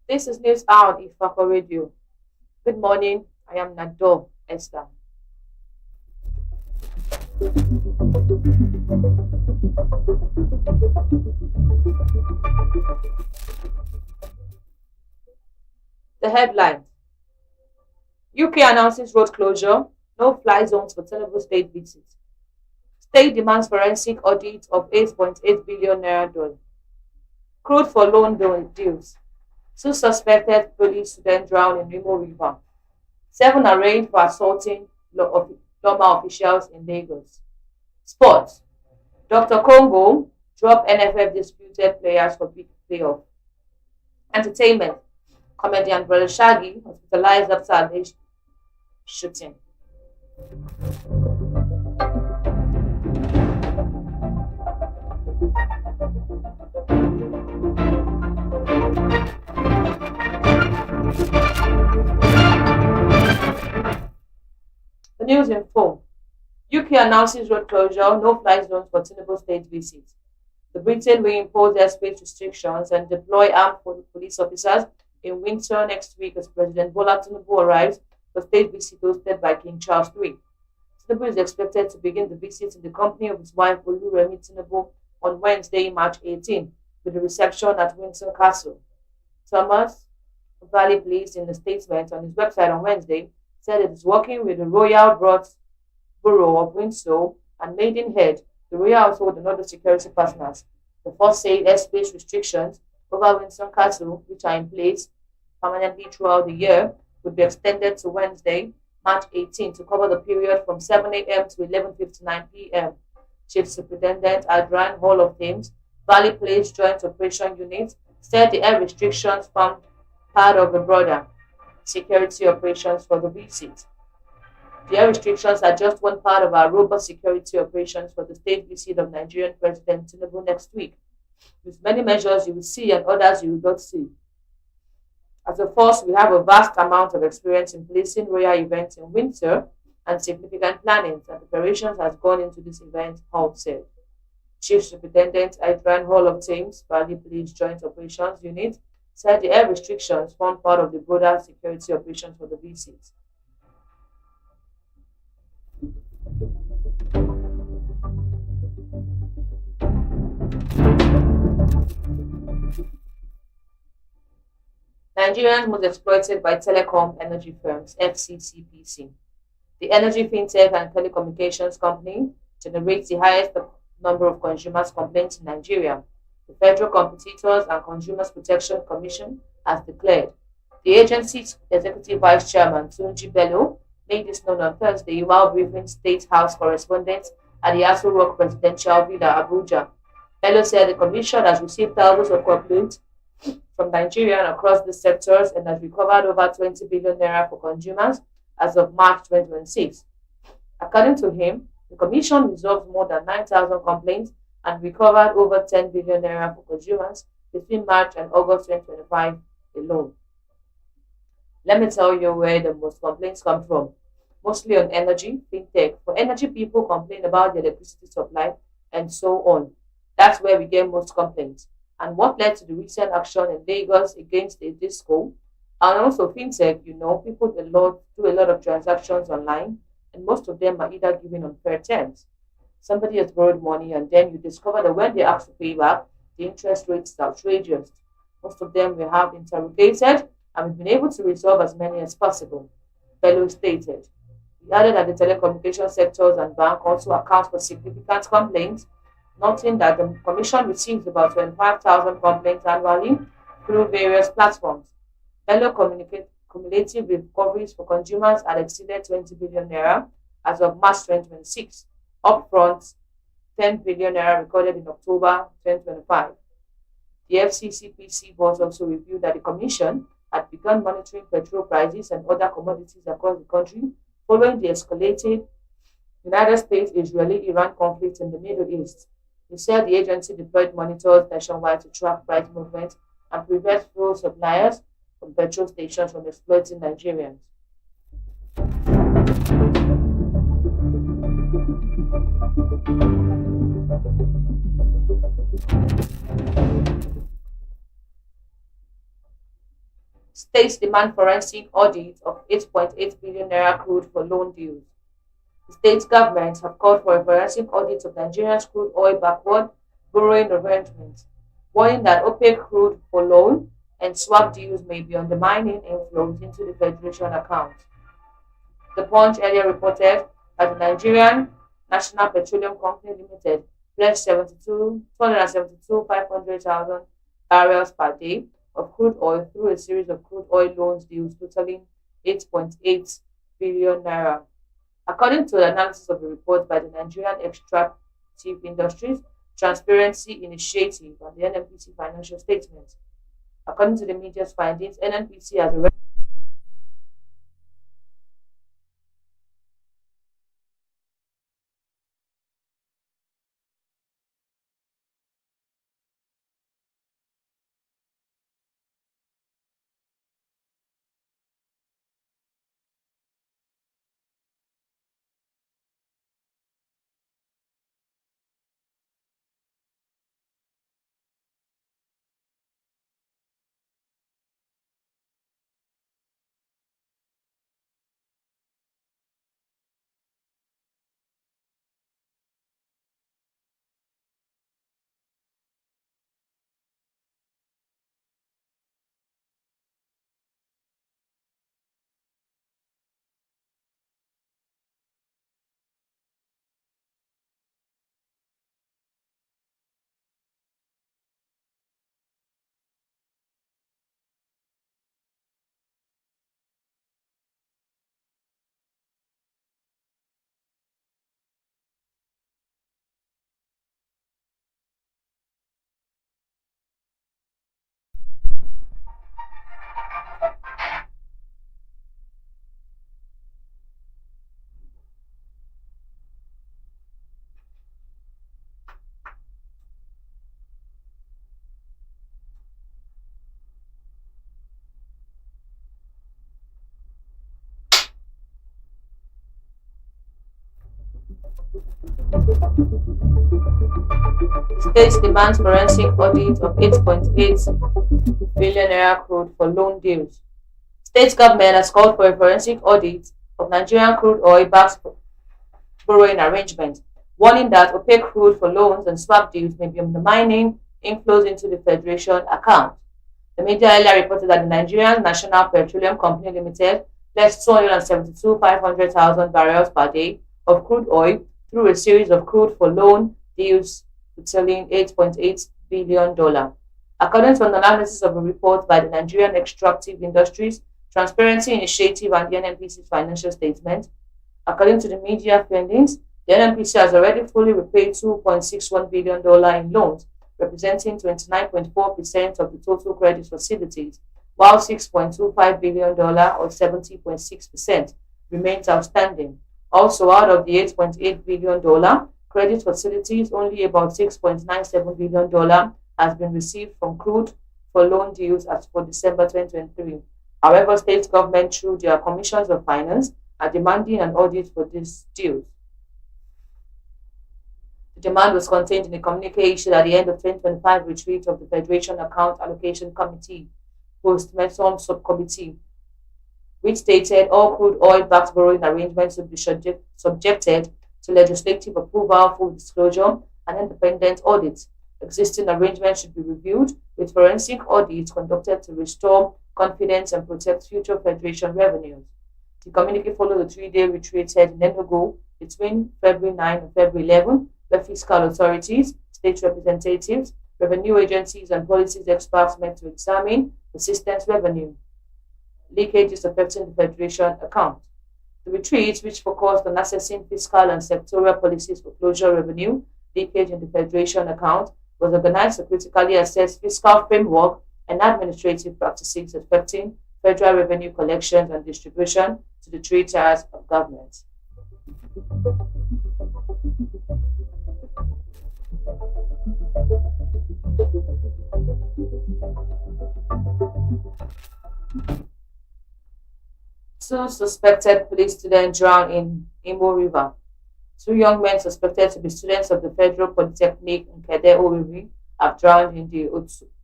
This is News Hour on Ifako Radio. Good morning. I am Nado Esther. The headline: UK announces road closure, no fly zones for Tinubu state visit. State demands forensic audit of 8.8 billion naira dole. Crude for loan deals. Two suspected police students drowned in Rimo River. 7 arraigned for assaulting Loma officials in Lagos. Sports: Dr. Congo drop NFF disputed players for big playoff. Entertainment: comedian Brother Shaggy hospitalized after alleged shooting. The news in full. UK announces road closure, no fly zones for Tinubu state visit. The Britain will impose airspace restrictions and deploy armed police officers in Windsor next week as President Bola Tinubu arrives for state visit hosted by King Charles III. Tinubu is expected to begin the visit in the company of his wife Oluremi Tinubu on Wednesday, March 18, with a reception at Windsor Castle. Thomas Valley Police, in a statement on his website on Wednesday, said it is working with the Royal Borough of Windsor and Maidenhead, the Royal Household, and other security partners. The force said airspace restrictions over Windsor Castle, which are in place permanently throughout the year, would be extended to Wednesday, March 18, to cover the period from 7 a.m. to 11:59 p.m. Chief Superintendent Adrian Hall of Thames, Valley Police Joint Operation Unit, said the air restrictions formed part of the broader security operations for the visit. The air restrictions are just one part of our robust security operations for the state visit of Nigerian President Tinubu next week, with many measures you will see and others you will not see. As a force, we have a vast amount of experience in placing royal events in Windsor and significant planning and preparations has gone into this event, Hall said. Chief Superintendent Adrian Hall of Thames, Valley Police Joint Operations Unit, said the air restrictions form part of the broader security operations for the visit. Nigerians most exploited by telecom energy firms, FCCPC. The energy fintech and telecommunications company generates the highest number of consumers complaints in Nigeria, the Federal Competitors and Consumers Protection Commission has declared. The agency's executive vice chairman, Tunji Bello, made this known on Thursday while briefing State House correspondents at the Aso Rock Presidential Villa, Abuja. Bello said the commission has received thousands of complaints from Nigeria and across these sectors and has recovered over 20 billion naira for consumers as of March 2026. According to him, the commission resolved more than 9,000 complaints and recovered over 10 billion naira for consumers between March and August 2025 alone. Let me tell you where the most complaints come from. Mostly on energy, fintech. For energy, people complain about the electricity supply and so on. That's where we get most complaints. And what led to the recent action in Lagos against a disco. And also fintech, people do a lot of transactions online, and most of them are either given on fair terms. Somebody has borrowed money, and then you discover that when they ask to pay back, the interest rate is outrageous. Most of them we have interrogated, and we've been able to resolve as many as possible, Bello stated. He added that the telecommunication sectors and bank also account for significant complaints, noting that the Commission receives about 25,000 complaints annually through various platforms. Bello cumulative recoveries for consumers had exceeded 20 billion naira as of March 2026. upfront 10 billion naira recorded in October 2025. The FCCPC boss also revealed that the Commission had begun monitoring petrol prices and other commodities across the country following the escalated United States-Israeli-Iran conflict in the Middle East. He said the agency deployed monitors nationwide to track price movements and prevent fuel suppliers from petrol stations from exploiting Nigerians. States demand forensic audit of 8.8 billion naira crude for loan deals. The state governments have called for a forensic audit of Nigeria's crude oil backward borrowing arrangements, warning that opaque crude for loan and swap deals may be undermining inflows into the Federation account. The Punch earlier reported that the Nigerian National Petroleum Company Limited pledged 272,500,000 barrels per day of crude oil through a series of crude oil loans deals totaling 8.8 billion naira. According to the analysis of the report by the Nigerian Extractive Industries Transparency Initiative and the NNPC financial statements. According to the media's findings, NNPC has already states demands forensic audit of 8.8 billion naira crude for loan deals. State government has called for a forensic audit of Nigerian crude oil backed borrowing arrangements, warning that opaque crude for loans and swap deals may be undermining inflows into the Federation account. The media earlier reported that the Nigerian National Petroleum Company Limited pledged 272,500,000 barrels per day of crude oil through a series of crude for loan deals totaling $8.8 billion. According to an analysis of a report by the Nigerian Extractive Industries Transparency Initiative and the NNPC's financial statement, according to the media findings, the NNPC has already fully repaid $2.61 billion in loans, representing 29.4% of the total credit facilities, while $6.25 billion or 70.6% remains outstanding. Also, out of the $8.8 billion credit facilities, only about $6.97 billion has been received from crude for loan deals as for December 2023. However, state government through their commissions of finance are demanding an audit for these deals. The demand was contained in a communique issued at the end of 2025 retreat of the Federation Account Allocation Committee, post-Mesom Subcommittee, which stated all crude oil-backed borrowing arrangements would be subjected to legislative approval, full disclosure, and independent audit. Existing arrangements should be reviewed, with forensic audits conducted to restore confidence and protect future Federation revenues. The communique followed a 3-day retreat held in Enugu between February 9 and February 11, where fiscal authorities, state representatives, revenue agencies, and policies experts met to examine persistent revenue leakages affecting the Federation account. The retreat, which focused on assessing fiscal and sectoral policies for closure revenue, leakage in the Federation account, was organized to critically assess fiscal framework and administrative practices affecting federal revenue collections and distribution to the three tiers of government. Two suspected police students drowned in Imo River. Two young men suspected to be students of the Federal Polytechnic in Kede Owerri have drowned in the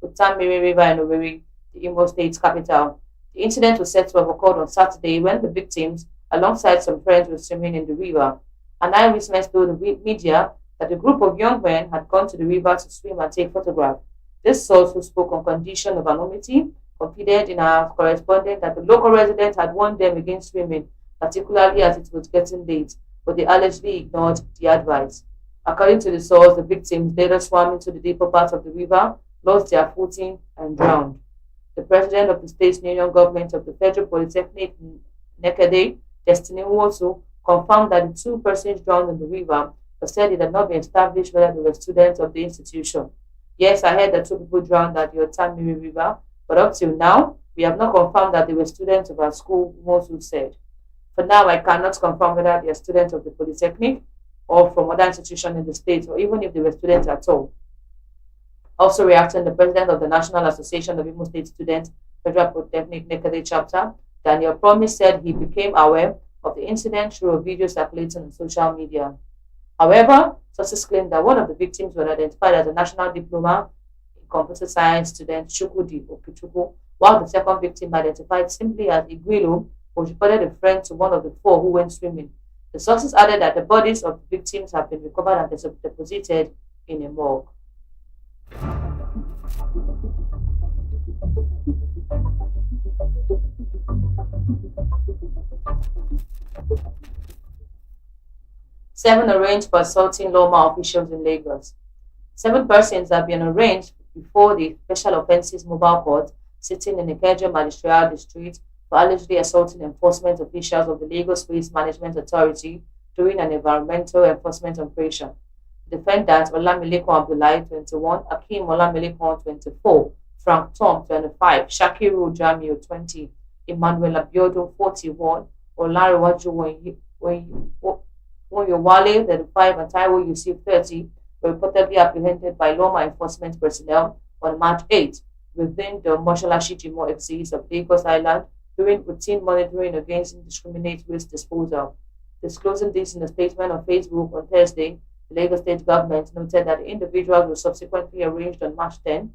Utamiri River in Owerri, the Imo State capital. The incident was said to have occurred on Saturday when the victims, alongside some friends, were swimming in the river. An eyewitness told the media that a group of young men had gone to the river to swim and take photographs. This source, who spoke on condition of anonymity, confided in our correspondent that the local residents had warned them against swimming, particularly as it was getting late, but they allegedly ignored the advice. According to the source, the victims later swam into the deeper part of the river, lost their footing, and drowned. The president of the state's union government of the Federal Polytechnic in Nekede, Destiny Nwosu, confirmed that the two persons drowned in the river, but said it had not been established whether they were students of the institution. Yes, I heard that two people drowned at the Otamiri River, but up till now, we have not confirmed that they were students of our school, Nwosu said. For now, I cannot confirm whether they are students of the Polytechnic or from other institutions in the state, or even if they were students at all. Also reacting, the president of the National Association of Imo State Students, Federal Polytechnic Nekede chapter, Daniel Promise, said he became aware of the incident through a video circulating on social media. However, sources claim that one of the victims was identified as a national diploma in computer science student Chukwudi Okichukwu, while the second victim, identified simply as Igwilo, was reported a friend to one of the four who went swimming. The sources added that the bodies of the victims have been recovered and deposited in a morgue. Seven arraigned for assaulting Loma officials in Lagos. 7 persons have been arraigned before the Special Offences Mobile Court sitting in the Ikeja Magistrates District for allegedly assaulting enforcement officials of the Lagos Waste Management Authority during an environmental enforcement operation. The defendants Olamilekon Abdullahi 21, Akim Olamilekon 24, Frank Tom 25, Shakiru Jamil 20, Emmanuel Abiodun 41, Olariwaju Wonyowale 35, and Taiwo Yusuf 30 were reportedly apprehended by Loma enforcement personnel on March 8 within the Moshalashi Jimo exits of Lagos Island during routine monitoring against indiscriminate waste disposal. Disclosing this in a statement on Facebook on Thursday, the Lagos State government noted that the individuals were subsequently arraigned on March 10.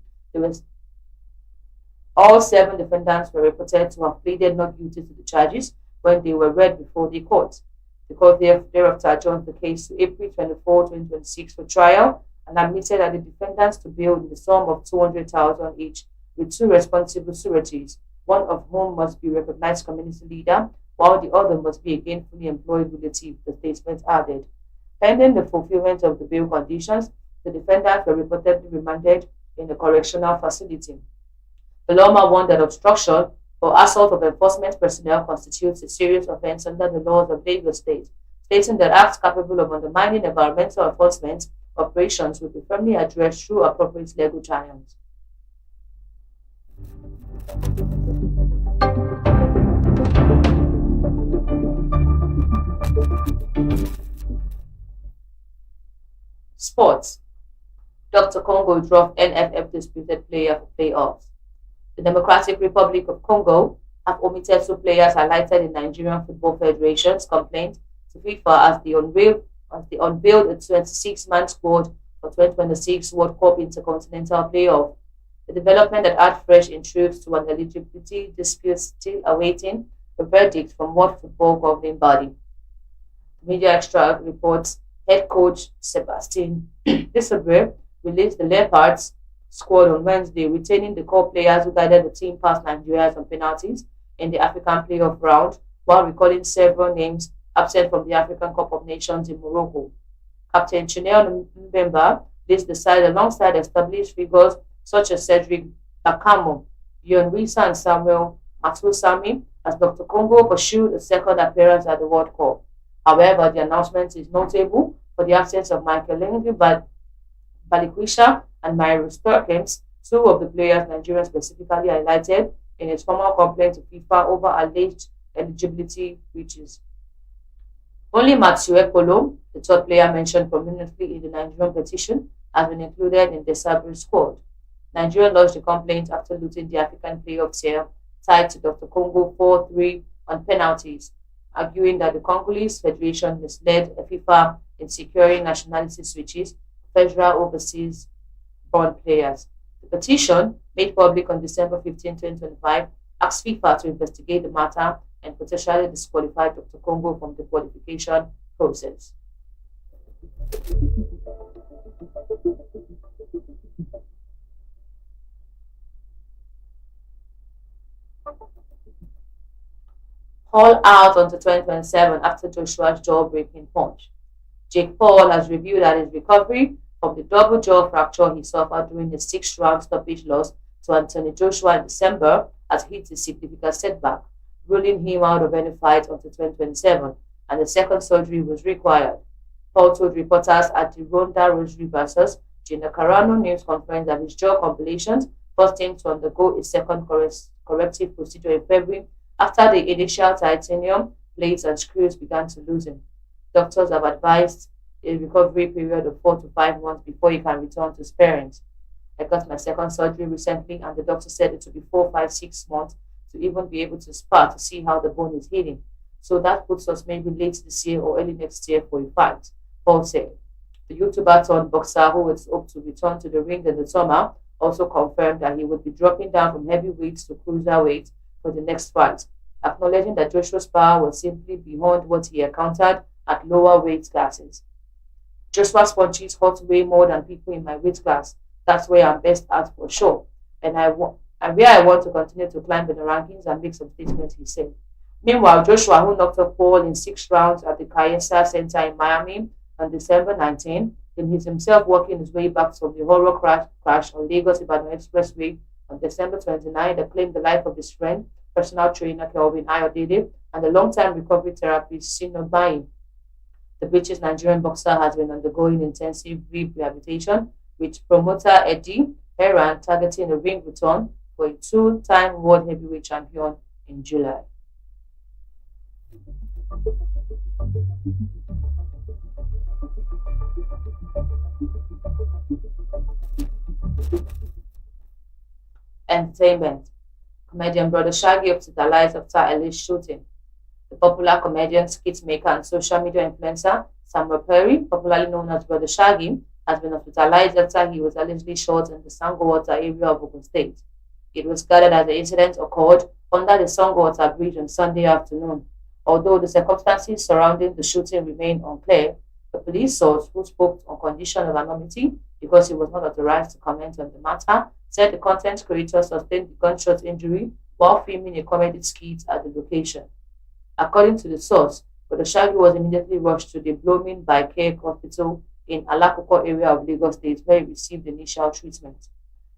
All 7 defendants were reported to have pleaded not guilty to the charges when they were read before the court. The court thereafter adjourned the case to April 24, 2026 for trial and admitted that the defendants to bail in the sum of 200,000 each, with 2 responsible sureties, one of whom must be a recognized community leader, while the other must be a gainfully employed relative, the statement added. Pending the fulfillment of the bail conditions, the defendants were reportedly remanded in a correctional facility. The Loma warned that obstruction or assault of enforcement personnel constitutes a serious offense under the laws of Lagos State, stating that acts capable of undermining environmental enforcement operations will be firmly addressed through appropriate legal channels. Sports. Dr. Congo dropped NFF disputed player for playoffs. The Democratic Republic of Congo have omitted 2 players highlighted in Nigerian Football Federation's complaint to FIFA as they unveiled a 26-man squad for 2026 World Cup Intercontinental Playoff. The development that adds fresh intrigues to an eligibility dispute still awaiting a verdict from World Football governing body. Media Extra reports head coach Sebastian Disselberg released the Leopards squad on Wednesday, retaining the core players who guided the team past Nigeria on penalties in the African playoff round, while recalling several names absent from the African Cup of Nations in Morocco. Captain Chinel Mbemba leads the side alongside established figures such as Cedric Bakamo, Dion Wisa and Samuel Matusami, as Dr. Congo pursued a second appearance at the World Cup. However, the announcement is notable for the absence of Michael Balikwisha and Myros Perkins, two of the players Nigeria specifically highlighted in its formal complaint to FIFA over alleged eligibility breaches. Only Matthew Ekpolo, the third player mentioned prominently in the Nigerian petition, has been included in the Sabri squad. Nigeria lodged a complaint after losing the African Player of the Year tied to Dr. Congo 4-3 on penalties, arguing that the Congolese Federation misled FIFA in securing nationality switches for federal overseas born players. The petition, made public on December 15, 2025, asked FIFA to investigate the matter and potentially disqualify Dr. Congo from the qualification process. Paul out until 2027 after Joshua's jaw-breaking punch. Jake Paul has revealed that his recovery from the double jaw fracture he suffered during the sixth-round stoppage loss to Anthony Joshua in December has hit a significant setback, ruling him out of any fight until 2027, and a second surgery was required. Paul told reporters at the Ronda Rousey vs. Gina Carano news conference that his jaw compilations forced him to undergo a second corrective procedure in February after the initial titanium plates and screws began to loosen. Doctors have advised a recovery period of 4 to 5 months before he can return to sparring. I got my second surgery recently, and the doctor said it will be 4, 5, 6 months to even be able to spar to see how the bone is healing. So that puts us maybe late this year or early next year for a fight, Paul said. The YouTuber turned boxer who was hoped to return to the ring in the summer also confirmed that he would be dropping down from heavyweight to cruiserweight for the next fight, acknowledging that Joshua's power was simply beyond what he encountered at lower weight classes. Joshua's punches hurt way more than people in my weight class. That's where I'm best at for sure. And where I want to continue to climb in the rankings and make some statements, he said. Meanwhile, Joshua, who knocked off Paul in 6 rounds at the Kayesa Center in Miami on December 19, is himself working his way back from the horror crash on Lagos-Ibadan Expressway on December 29 that claimed the life of his friend, personal trainer Kelvin Ayodele, and the long-time recovery therapist Sino Bayi. The British Nigerian boxer has been undergoing intensive rehabilitation, with promoter Eddie Heron targeting a ring return for a 2-time world heavyweight champion in July. Entertainment. Comedian Brother Shaggy hospitalized after alleged shooting. The popular comedian, skit maker, and social media influencer Samuel Perry, popularly known as Brother Shaggy, has been hospitalized after he was allegedly shot in the Sangwater area of Ogun State. It was gathered that the incident occurred under the Sangwater Bridge on Sunday afternoon. Although the circumstances surrounding the shooting remain unclear, the police source, who spoke on condition of anonymity because he was not authorized to comment on the matter, said the content creator sustained the gunshot injury while filming a comedy skit at the location. According to the source, Brother Shaggy was immediately rushed to the Blooming by Care Hospital in Alakoko area of Lagos State, where he received initial treatment.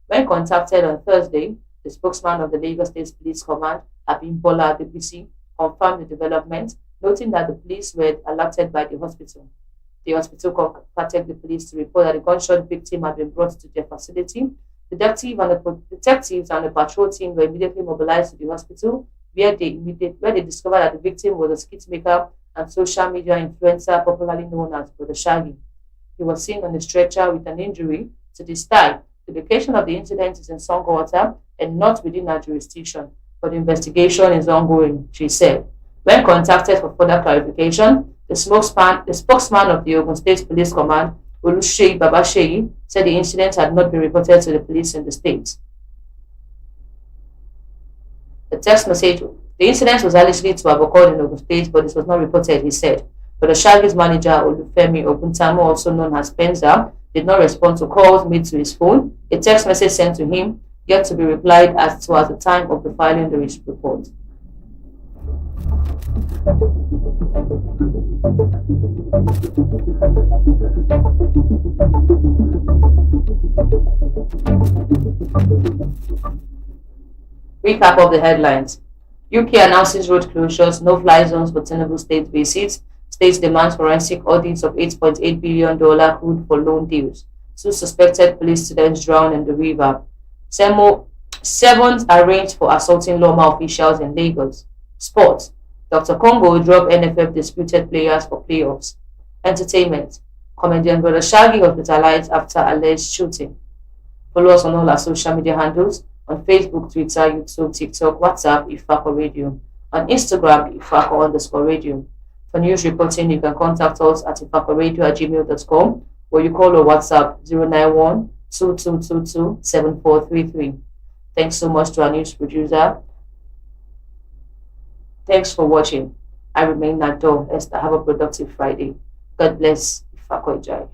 When contacted on Thursday, the spokesman of the Lagos State Police Command, Abimbola Adebisi, confirmed the development, noting that the police were alerted by the hospital. The hospital contacted the police to report that the gunshot victim had been brought to their facility. Detectives and the patrol team were immediately mobilized to the hospital, where they discovered that the victim was a skit maker and social media influencer popularly known as Brother Shaggy. He was seen on a stretcher with an injury to the thigh. The location of the incident is in Sangwater and not within our jurisdiction, but the investigation is ongoing, she said. When contacted for further clarification, the spokesman of the Ogun State Police Command, Oluseyi Babasheyi, said the incident had not been reported to the police in the state. The text message, the incident was allegedly to have occurred in Ogun State, but this was not reported, he said. But the Shaggy's manager, Olufemi Oguntamo, also known as Spencer, did not respond to calls made to his phone. A text message sent to him yet to be replied as to at the time of the filing the report. Recap of the headlines. UK announces road closures, no-fly zones for Tinubu state visits. States demands forensic audits of $8.8 billion crude for loan deals. Two suspected police students drowned in the river. Seventh arraigned for assaulting Loma officials in Lagos. Sports. Dr. Congo dropped NFF disputed players for playoffs. Entertainment. Comedian Brother Shaggy hospitalized after alleged shooting. Follow us on all our social media handles on Facebook, Twitter, YouTube, TikTok, WhatsApp, Ifako Radio. On Instagram, Ifako_radio. For news reporting, you can contact us at ifakoradio@gmail.com or you call or WhatsApp 091 2222 7433. Thanks so much to our news producer. Thanks for watching. I remain Nado Esther. Have a productive Friday. God bless. Ifako Jai.